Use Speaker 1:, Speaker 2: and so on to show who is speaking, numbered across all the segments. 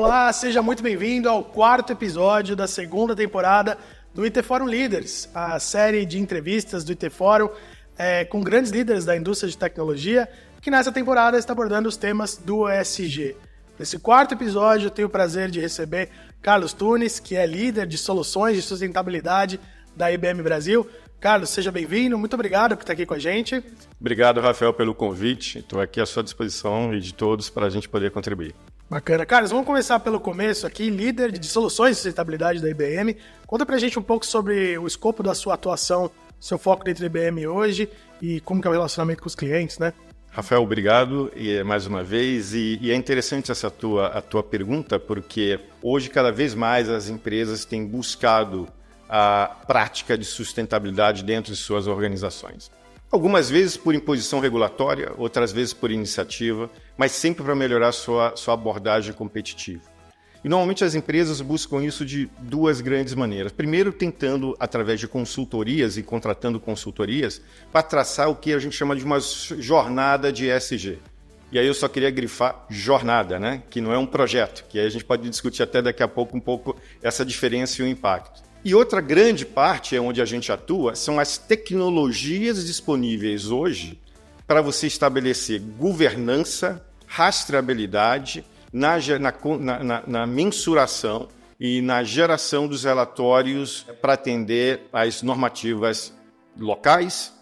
Speaker 1: Olá, seja muito bem-vindo ao 4º episódio da 2ª temporada do IT Forum Leaders, a série de entrevistas do IT Forum com grandes líderes da indústria de tecnologia, que nessa temporada está abordando os temas do ESG. Nesse 4º episódio, eu tenho o prazer de receber Carlos Tunes, que é líder de soluções de sustentabilidade da IBM Brasil. Carlos, seja bem-vindo, muito obrigado por estar aqui com a gente.
Speaker 2: Obrigado, Rafael, pelo convite. Estou aqui à sua disposição e de todos para a gente poder contribuir.
Speaker 1: Bacana. Carlos, vamos começar pelo começo aqui, líder de soluções de sustentabilidade da IBM. Conta pra gente um pouco sobre o escopo da sua atuação, seu foco dentro da IBM hoje e como que é o relacionamento com os clientes, né?
Speaker 2: Rafael, obrigado mais uma vez. E é interessante essa a tua pergunta, porque hoje cada vez mais as empresas têm buscado a prática de sustentabilidade dentro de suas organizações. Algumas vezes por imposição regulatória, outras vezes por iniciativa, mas sempre para melhorar sua abordagem competitiva. E normalmente as empresas buscam isso de duas grandes maneiras. Primeiro, tentando, através de consultorias e contratando consultorias, para traçar o que a gente chama de uma jornada de ESG. E aí eu só queria grifar jornada, né? Que não é um projeto, que aí a gente pode discutir até daqui a pouco um pouco essa diferença e o impacto. E outra grande parte onde a gente atua são as tecnologias disponíveis hoje para você estabelecer governança, rastreabilidade na mensuração e na geração dos relatórios para atender às normativas locais,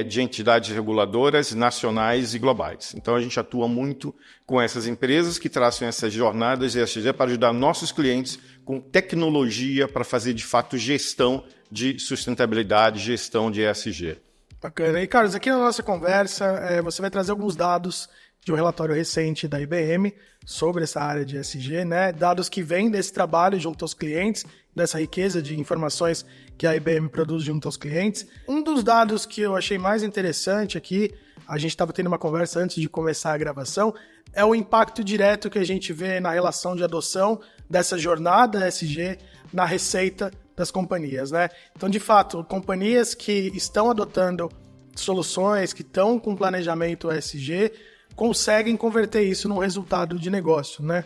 Speaker 2: de entidades reguladoras nacionais e globais. Então a gente atua muito com essas empresas que traçam essas jornadas ESG para ajudar nossos clientes com tecnologia para fazer de fato gestão de sustentabilidade, gestão de ESG.
Speaker 1: Bacana. E Carlos, aqui na nossa conversa você vai trazer alguns dados de um relatório recente da IBM sobre essa área de ESG, né? Dados que vêm desse trabalho junto aos clientes, dessa riqueza de informações que a IBM produz junto aos clientes. Um dos dados que eu achei mais interessante aqui, a gente estava tendo uma conversa antes de começar a gravação, é o impacto direto que a gente vê na relação de adoção dessa jornada ESG na receita das companhias, né? Então, de fato, companhias que estão adotando soluções, que estão com planejamento ESG, conseguem converter isso num resultado de negócio, né?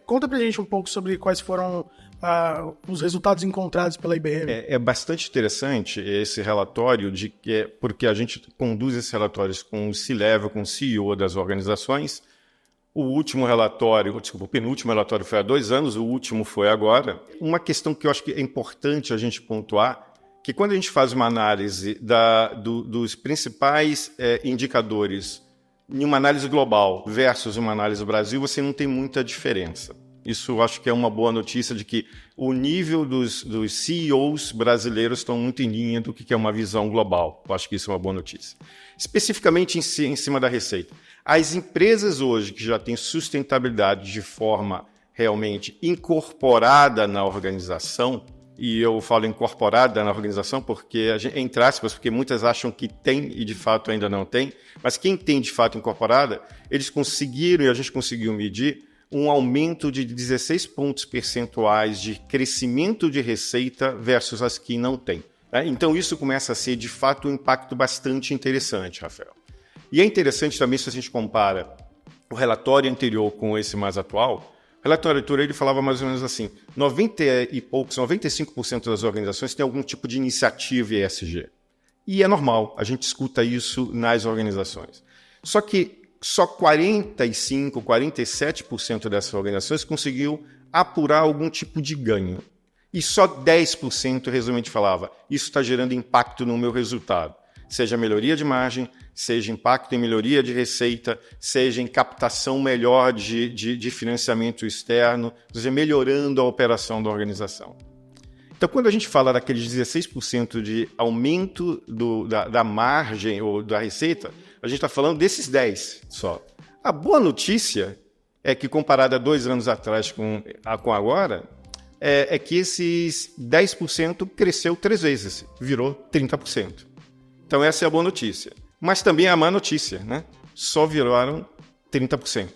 Speaker 1: Conta pra gente um pouco sobre quais foram os resultados encontrados pela IBM.
Speaker 2: É bastante interessante esse relatório, porque a gente conduz esses relatórios com o C-Level, com o CEO das organizações. O penúltimo relatório foi há 2 anos, o último foi agora. Uma questão que eu acho que é importante a gente pontuar, que quando a gente faz uma análise dos principais indicadores em uma análise global versus uma análise Brasil, você não tem muita diferença. Isso eu acho que é uma boa notícia de que o nível dos CEOs brasileiros estão muito em linha do que é uma visão global. Eu acho que isso é uma boa notícia. Especificamente em cima da receita. As empresas hoje que já têm sustentabilidade de forma realmente incorporada na organização, e eu falo incorporada na organização porque, entre aspas, porque muitas acham que tem e de fato ainda não tem, mas quem tem de fato incorporada, eles conseguiram, e a gente conseguiu medir, um aumento de 16 pontos percentuais de crescimento de receita versus as que não têm. Então isso começa a ser de fato um impacto bastante interessante, Rafael. E é interessante também se a gente compara o relatório anterior com esse mais atual. O relatório anterior ele falava mais ou menos assim, 95% das organizações têm algum tipo de iniciativa ESG. E é normal, a gente escuta isso nas organizações. Só que só 45%, 47% dessas organizações conseguiu apurar algum tipo de ganho. E só 10% resumidamente falava, isso está gerando impacto no meu resultado. Seja melhoria de margem, seja impacto em melhoria de receita, seja em captação melhor de financiamento externo, ou seja, melhorando a operação da organização. Então, quando a gente fala daqueles 16% de aumento da margem ou da receita, a gente está falando desses 10% só. A boa notícia é que, comparado a 2 anos atrás com agora, é que esses 10% cresceu 3 vezes, virou 30%. Então essa é a boa notícia. Mas também é a má notícia, né? Só viraram 30%.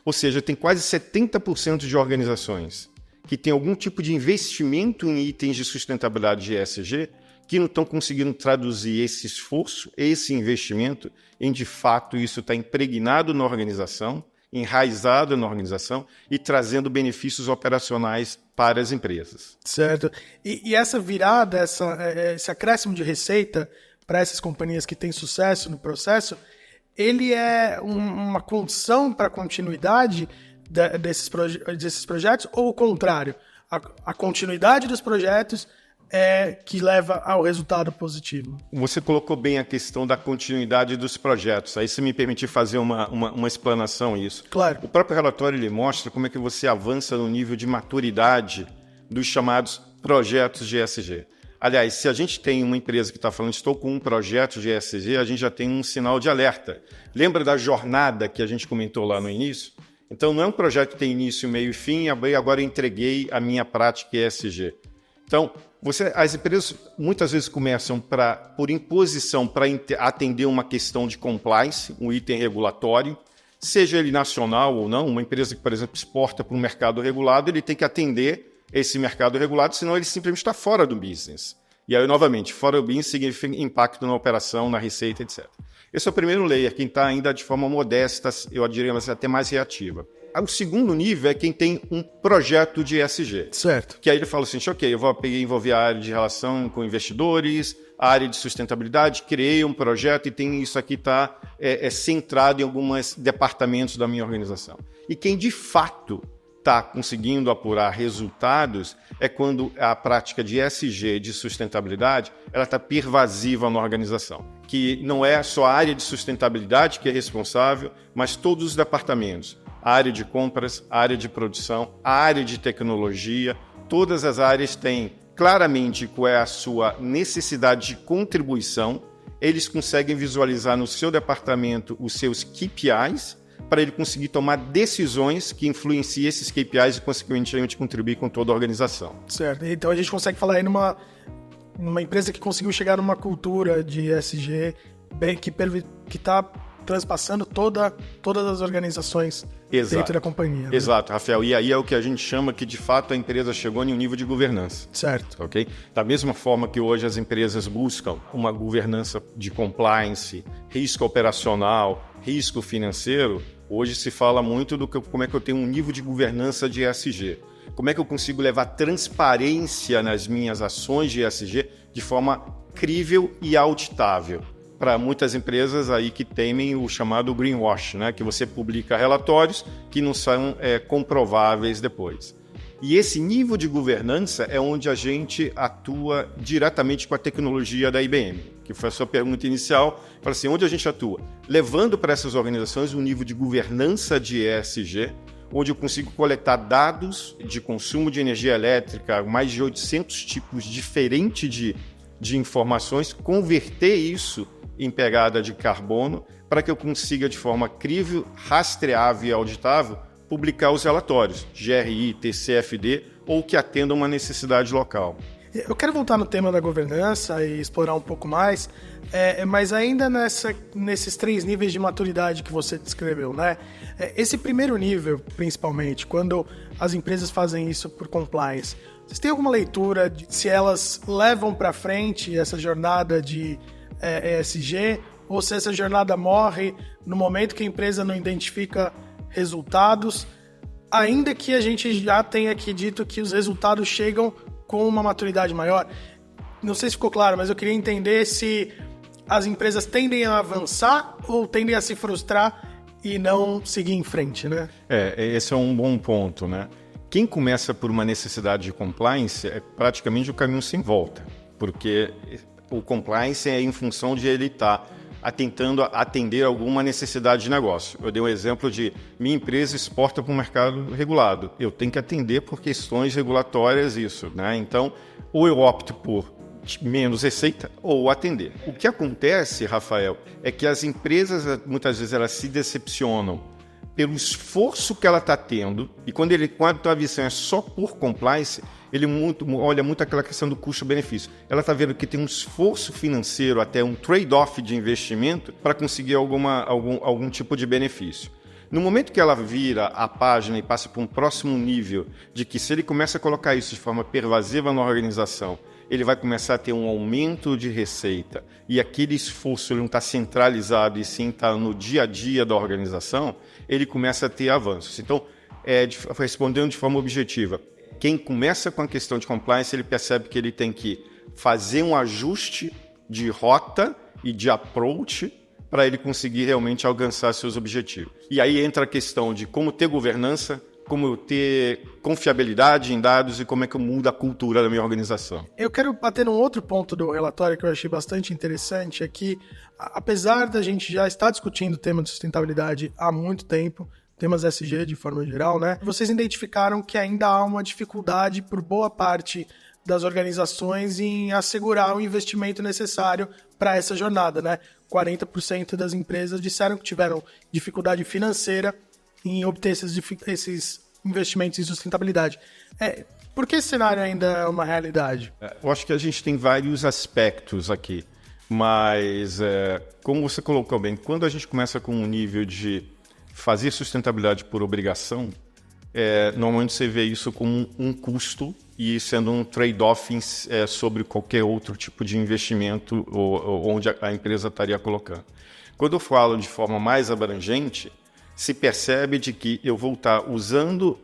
Speaker 2: Ou seja, tem quase 70% de organizações que têm algum tipo de investimento em itens de sustentabilidade de ESG que não estão conseguindo traduzir esse esforço, esse investimento, em de fato isso está impregnado na organização, enraizado na organização e trazendo benefícios operacionais para as empresas.
Speaker 1: Certo. E essa virada, esse acréscimo de receita para essas companhias que têm sucesso no processo, ele é uma condição para a continuidade desses projetos, ou o contrário? A continuidade dos projetos é que leva ao resultado positivo.
Speaker 2: Você colocou bem a questão da continuidade dos projetos. Aí, se me permitir fazer uma explanação isso.
Speaker 1: Claro.
Speaker 2: O próprio relatório ele mostra como é que você avança no nível de maturidade dos chamados projetos de ESG. Aliás, se a gente tem uma empresa que está falando, estou com um projeto de ESG, a gente já tem um sinal de alerta. Lembra da jornada que a gente comentou lá no início? Então, não é um projeto que tem início, meio e fim, e agora eu entreguei a minha prática ESG. Então, as empresas muitas vezes começam por imposição para atender uma questão de compliance, um item regulatório, seja ele nacional ou não. Uma empresa que, por exemplo, exporta para um mercado regulado, ele tem que atender esse mercado regulado, senão ele simplesmente está fora do business. E aí, novamente, fora do business significa impacto na operação, na receita, etc. Esse é o primeiro layer, quem está ainda de forma modesta, eu diria até mais reativa. O segundo nível é quem tem um projeto de ESG.
Speaker 1: Certo.
Speaker 2: Que aí ele fala assim, ok, eu vou envolver a área de relação com investidores, a área de sustentabilidade, criei um projeto e tem isso aqui está centrado em alguns departamentos da minha organização. E quem de fato está conseguindo apurar resultados é quando a prática de ESG, de sustentabilidade, ela está pervasiva na organização. Que não é só a área de sustentabilidade que é responsável, mas todos os departamentos. A área de compras, a área de produção, a área de tecnologia, todas as áreas têm claramente qual é a sua necessidade de contribuição, eles conseguem visualizar no seu departamento os seus KPIs para ele conseguir tomar decisões que influenciem esses KPIs e, consequentemente, contribuir com toda a organização.
Speaker 1: Certo. Então, a gente consegue falar aí numa empresa que conseguiu chegar numa cultura de ESG que está transpassando todas as organizações dentro da companhia. Né?
Speaker 2: Exato, Rafael. E aí é o que a gente chama que, de fato, a empresa chegou em um nível de governança.
Speaker 1: Certo.
Speaker 2: Okay? Da mesma forma que hoje as empresas buscam uma governança de compliance, risco operacional, risco financeiro, hoje se fala muito do como é que eu tenho um nível de governança de ESG. Como é que eu consigo levar transparência nas minhas ações de ESG de forma crível e auditável. Para muitas empresas aí que temem o chamado greenwash, né? Que você publica relatórios que não são comprováveis depois. E esse nível de governança é onde a gente atua diretamente com a tecnologia da IBM, que foi a sua pergunta inicial. Fala assim, onde a gente atua? Levando para essas organizações um nível de governança de ESG, onde eu consigo coletar dados de consumo de energia elétrica, mais de 800 tipos diferentes de informações, converter isso em pegada de carbono para que eu consiga, de forma crível, rastreável e auditável, publicar os relatórios, GRI, TCFD, ou que atendam uma necessidade local.
Speaker 1: Eu quero voltar no tema da governança e explorar um pouco mais, mas ainda nesses 3 níveis de maturidade que você descreveu, né? Esse primeiro nível, principalmente, quando as empresas fazem isso por compliance, vocês têm alguma leitura de se elas levam para frente essa jornada de ESG, ou se essa jornada morre no momento que a empresa não identifica resultados, ainda que a gente já tenha aqui dito que os resultados chegam com uma maturidade maior? Não sei se ficou claro, mas eu queria entender se as empresas tendem a avançar ou tendem a se frustrar e não seguir em frente, né?
Speaker 2: Esse é um bom ponto, né? Quem começa por uma necessidade de compliance é praticamente o caminho sem volta, porque o compliance é em função de ele estar tentando atender alguma necessidade de negócio. Eu dei um exemplo de minha empresa exporta para um mercado regulado. Eu tenho que atender por questões regulatórias isso, né? Então, ou eu opto por menos receita ou atender. O que acontece, Rafael, é que as empresas, muitas vezes, elas se decepcionam pelo esforço que ela está tendo, e quando a visão é só por compliance, ele olha muito aquela questão do custo-benefício. Ela está vendo que tem um esforço financeiro, até um trade-off de investimento, para conseguir algum tipo de benefício. No momento que ela vira a página e passa para um próximo nível, de que se ele começa a colocar isso de forma pervasiva na organização, ele vai começar a ter um aumento de receita e aquele esforço ele não está centralizado e sim está no dia a dia da organização, ele começa a ter avanços. Então, respondendo de forma objetiva, quem começa com a questão de compliance, ele percebe que ele tem que fazer um ajuste de rota e de approach para ele conseguir realmente alcançar seus objetivos. E aí entra a questão de como ter governança, como ter confiabilidade em dados e como é que eu mudo a cultura da minha organização.
Speaker 1: Eu quero bater num outro ponto do relatório que eu achei bastante interessante, é que, apesar da gente já estar discutindo o tema de sustentabilidade há muito tempo, temas SG de forma geral, né? Vocês identificaram que ainda há uma dificuldade por boa parte das organizações em assegurar o investimento necessário para essa jornada, né? 40% das empresas disseram que tiveram dificuldade financeira em obter esses investimentos em sustentabilidade. Por que esse cenário ainda é uma realidade?
Speaker 2: Eu acho que a gente tem vários aspectos aqui, mas como você colocou bem, quando a gente começa com um nível de fazer sustentabilidade por obrigação, normalmente você vê isso como um custo e sendo um trade-off sobre qualquer outro tipo de investimento onde a empresa estaria colocando. Quando eu falo de forma mais abrangente, se percebe de que eu vou estar usando,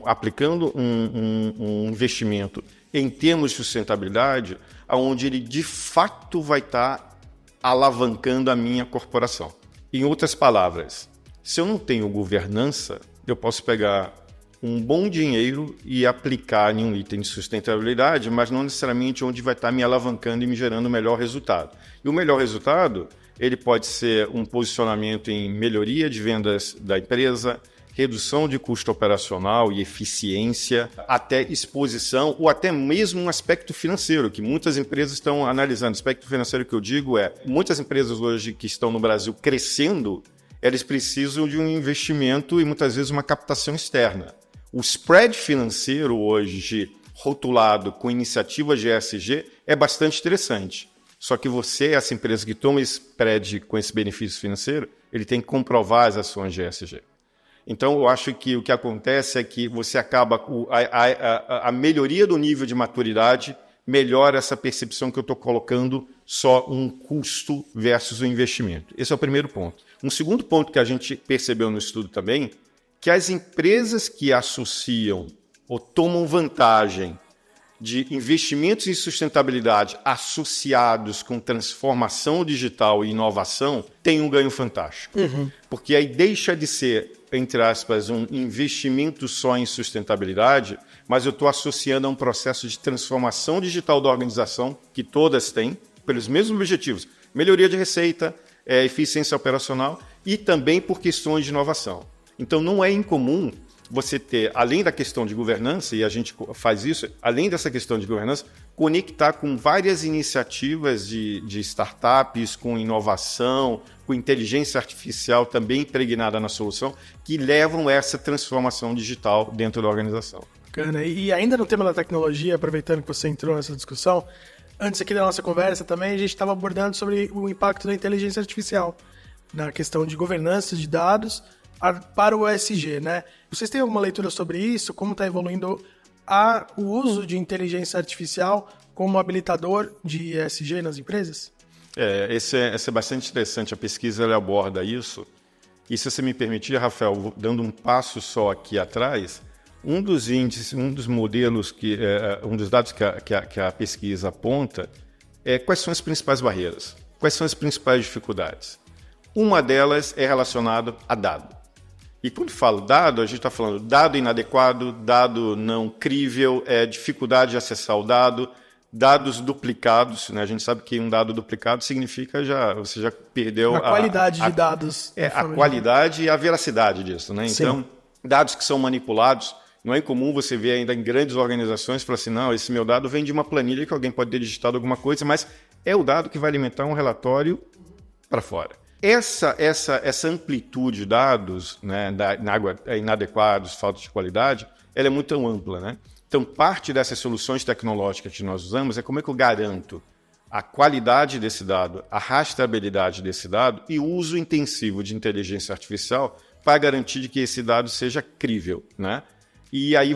Speaker 2: aplicando um investimento em termos de sustentabilidade, onde ele de fato vai estar alavancando a minha corporação. Em outras palavras, se eu não tenho governança, eu posso pegar um bom dinheiro e aplicar em um item de sustentabilidade, mas não necessariamente onde vai estar me alavancando e me gerando o melhor resultado. E o melhor resultado, ele pode ser um posicionamento em melhoria de vendas da empresa, redução de custo operacional e eficiência, até exposição ou até mesmo um aspecto financeiro, que muitas empresas estão analisando. O aspecto financeiro que eu digo muitas empresas hoje que estão no Brasil crescendo, elas precisam de um investimento e muitas vezes uma captação externa. O spread financeiro hoje, rotulado com iniciativas de ESG, é bastante interessante. Só que você, essa empresa que toma esse spread com esse benefício financeiro, ele tem que comprovar as ações de ESG. Então, eu acho que o que acontece é que você acaba com a melhoria do nível de maturidade, melhora essa percepção que eu estou colocando só um custo versus o investimento. Esse é o primeiro ponto. Um segundo ponto que a gente percebeu no estudo também, que as empresas que associam ou tomam vantagem de investimentos em sustentabilidade associados com transformação digital e inovação têm um ganho fantástico. Porque aí deixa de ser, entre aspas, um investimento só em sustentabilidade, mas eu estou associando a um processo de transformação digital da organização, que todas têm, pelos mesmos objetivos. Melhoria de receita, eficiência operacional e também por questões de inovação. Então, não é incomum você ter, além da questão de governança, e a gente faz isso, além dessa questão de governança, conectar com várias iniciativas de startups, com inovação, com inteligência artificial também impregnada na solução, que levam essa transformação digital dentro da organização.
Speaker 1: Bacana. E ainda no tema da tecnologia, aproveitando que você entrou nessa discussão, antes aqui da nossa conversa também, a gente estava abordando sobre o impacto da inteligência artificial na questão de governança de dados para o ESG, né? Vocês têm alguma leitura sobre isso? Como está evoluindo o uso de inteligência artificial como habilitador de ESG nas empresas?
Speaker 2: Esse é bastante interessante. A pesquisa ela aborda isso. E se você me permitir, Rafael, dando um passo só aqui atrás, um dos índices, um dos modelos, um dos dados que a pesquisa aponta é quais são as principais barreiras, quais são as principais dificuldades. Uma delas é relacionada a dado. E quando falo dado, a gente está falando dado inadequado, dado não crível, dificuldade de acessar o dado, dados duplicados, né? A gente sabe que um dado duplicado significa você já perdeu
Speaker 1: a qualidade de dados.
Speaker 2: A qualidade e a veracidade disso, né? Então, sim, dados que são manipulados, não é incomum você ver ainda em grandes organizações falar assim, não, esse meu dado vem de uma planilha que alguém pode ter digitado alguma coisa, mas é o dado que vai alimentar um relatório para fora. Essa amplitude de dados, né, inadequados, falta de qualidade, ela é muito ampla, né? Então, parte dessas soluções tecnológicas que nós usamos é como é que eu garanto a qualidade desse dado, a rastreabilidade desse dado e o uso intensivo de inteligência artificial para garantir que esse dado seja crível, né? E aí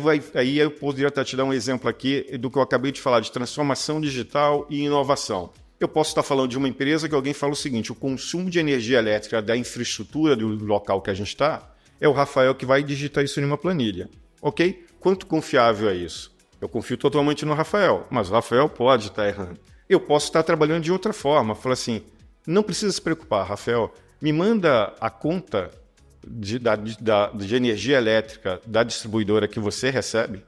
Speaker 2: eu poderia até te dar um exemplo aqui do que eu acabei de falar, de transformação digital e inovação. Eu posso estar falando de uma empresa que alguém fala o seguinte, o consumo de energia elétrica da infraestrutura do local que a gente está, é o Rafael que vai digitar isso em uma planilha. Ok? Quanto confiável é isso? Eu confio totalmente no Rafael, mas o Rafael pode estar errando. Eu posso estar trabalhando de outra forma. Falar assim, não precisa se preocupar, Rafael, me manda a conta de energia elétrica da distribuidora que você recebe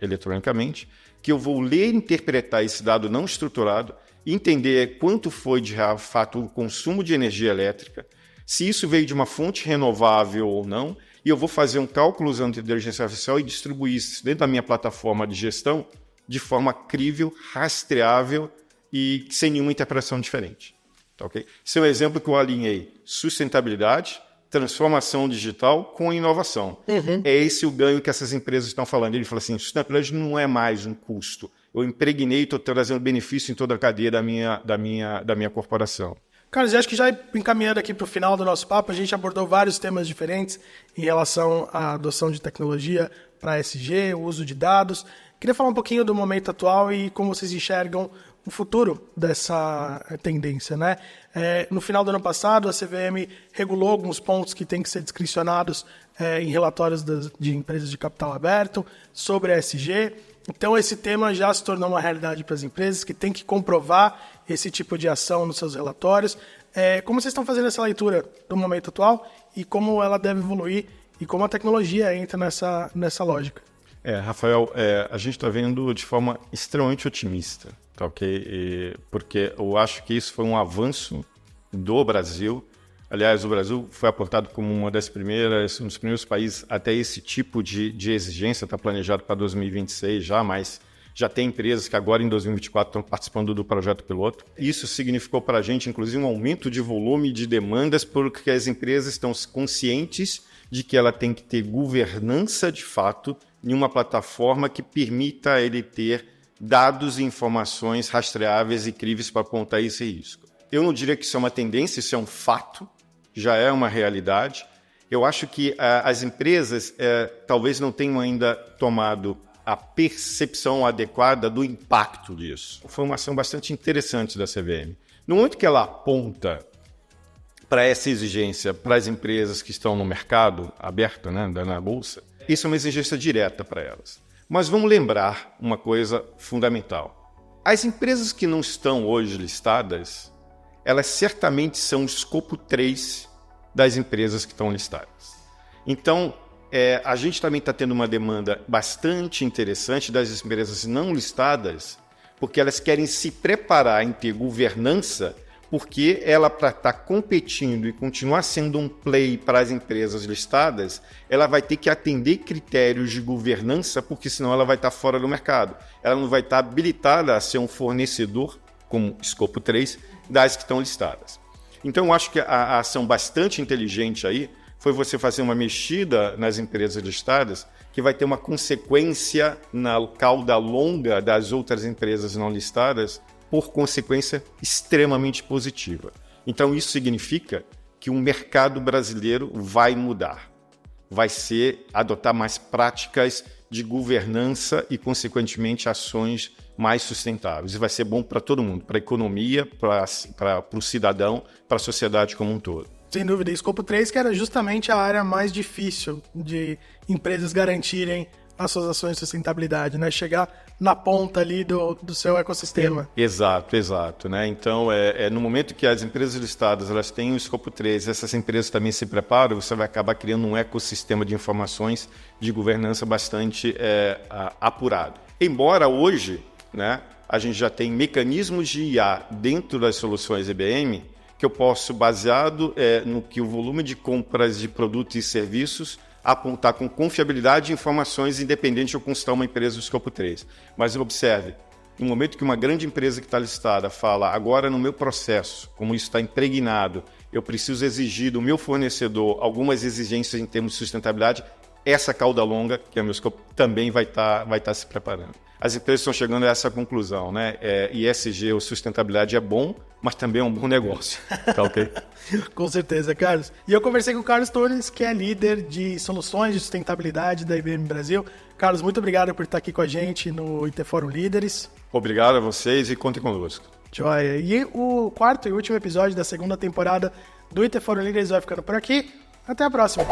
Speaker 2: eletronicamente, que eu vou ler e interpretar esse dado não estruturado, entender quanto foi de fato o consumo de energia elétrica, se isso veio de uma fonte renovável ou não, e eu vou fazer um cálculo usando inteligência artificial e distribuir isso dentro da minha plataforma de gestão de forma crível, rastreável e sem nenhuma interpretação diferente. Tá, okay? Esse é um exemplo que eu alinhei sustentabilidade, transformação digital com inovação. Uhum. É esse o ganho que essas empresas estão falando. Ele fala assim, sustentabilidade não é mais um custo. Eu impregnei e estou trazendo benefício em toda a cadeia da minha corporação.
Speaker 1: Carlos, acho que já encaminhando aqui para o final do nosso papo, a gente abordou vários temas diferentes em relação à adoção de tecnologia para ESG, o uso de dados. Queria falar um pouquinho do momento atual e como vocês enxergam o futuro dessa tendência, né? No final do ano passado, a CVM regulou alguns pontos que têm que ser discricionados em relatórios de empresas de capital aberto sobre a ESG. Então, esse tema já se tornou uma realidade para as empresas que têm que comprovar esse tipo de ação nos seus relatórios. Como vocês estão fazendo essa leitura do momento atual e como ela deve evoluir e como a tecnologia entra nessa lógica?
Speaker 2: Rafael, a gente está vendo de forma extremamente otimista, tá, ok? Porque eu acho que isso foi um avanço do Brasil. Aliás, o Brasil foi apontado como um dos primeiros países até esse tipo de exigência, está planejado para 2026 já, mas já tem empresas que agora em 2024 estão participando do projeto piloto. Isso significou para a gente, inclusive, um aumento de volume de demandas, porque as empresas estão conscientes de que ela tem que ter governança de fato em uma plataforma que permita ele ter dados e informações rastreáveis e críveis para apontar esse risco. Eu não diria que isso é uma tendência, isso é um fato, já é uma realidade. Eu acho que as empresas talvez não tenham ainda tomado a percepção adequada do impacto disso. Foi uma ação bastante interessante da CVM. No momento que ela aponta para essa exigência para as empresas que estão no mercado aberto, né, na Bolsa, isso é uma exigência direta para elas. Mas vamos lembrar uma coisa fundamental. As empresas que não estão hoje listadas, elas certamente são o escopo 3 das empresas que estão listadas. Então, a gente também está tendo uma demanda bastante interessante das empresas não listadas, porque elas querem se preparar em ter governança, porque ela, para estar competindo e continuar sendo um play para as empresas listadas, ela vai ter que atender critérios de governança, porque senão ela vai estar fora do mercado. Ela não vai estar habilitada a ser um fornecedor, como escopo 3, das que estão listadas. Então, eu acho que a ação bastante inteligente aí foi você fazer uma mexida nas empresas listadas que vai ter uma consequência na cauda longa das outras empresas não listadas, por consequência extremamente positiva. Então, isso significa que o mercado brasileiro vai mudar, vai adotar mais práticas de governança e, consequentemente, ações mais sustentáveis. E vai ser bom para todo mundo, para a economia, para o cidadão, para a sociedade como um todo.
Speaker 1: Sem dúvida. Escopo 3, que era justamente a área mais difícil de empresas garantirem as suas ações de sustentabilidade, né? Chegar na ponta ali do seu ecossistema.
Speaker 2: Exato. Né? Então, no momento que as empresas listadas elas têm o escopo 3, essas empresas também se preparam, você vai acabar criando um ecossistema de informações de governança bastante apurado. Embora hoje, né, a gente já tem mecanismos de IA dentro das soluções IBM que eu posso, baseado no que o volume de compras de produtos e serviços, apontar com confiabilidade informações independente de eu consultar uma empresa do escopo 3. Mas observe, no momento que uma grande empresa que está listada fala, agora no meu processo, como isso está impregnado, eu preciso exigir do meu fornecedor algumas exigências em termos de sustentabilidade, essa cauda longa, que é o meu escopo, também vai estar se preparando. As empresas estão chegando a essa conclusão, né? ESG, ou sustentabilidade, é bom, mas também é um bom negócio. Tá ok?
Speaker 1: Com certeza, Carlos. E eu conversei com o Carlos Torres, que é líder de soluções de sustentabilidade da IBM Brasil. Carlos, muito obrigado por estar aqui com a gente no IT Fórum Líderes.
Speaker 2: Obrigado a vocês e contem conosco.
Speaker 1: Joia. E o quarto e último episódio da segunda temporada do IT Fórum Líderes vai ficando por aqui. Até a próxima.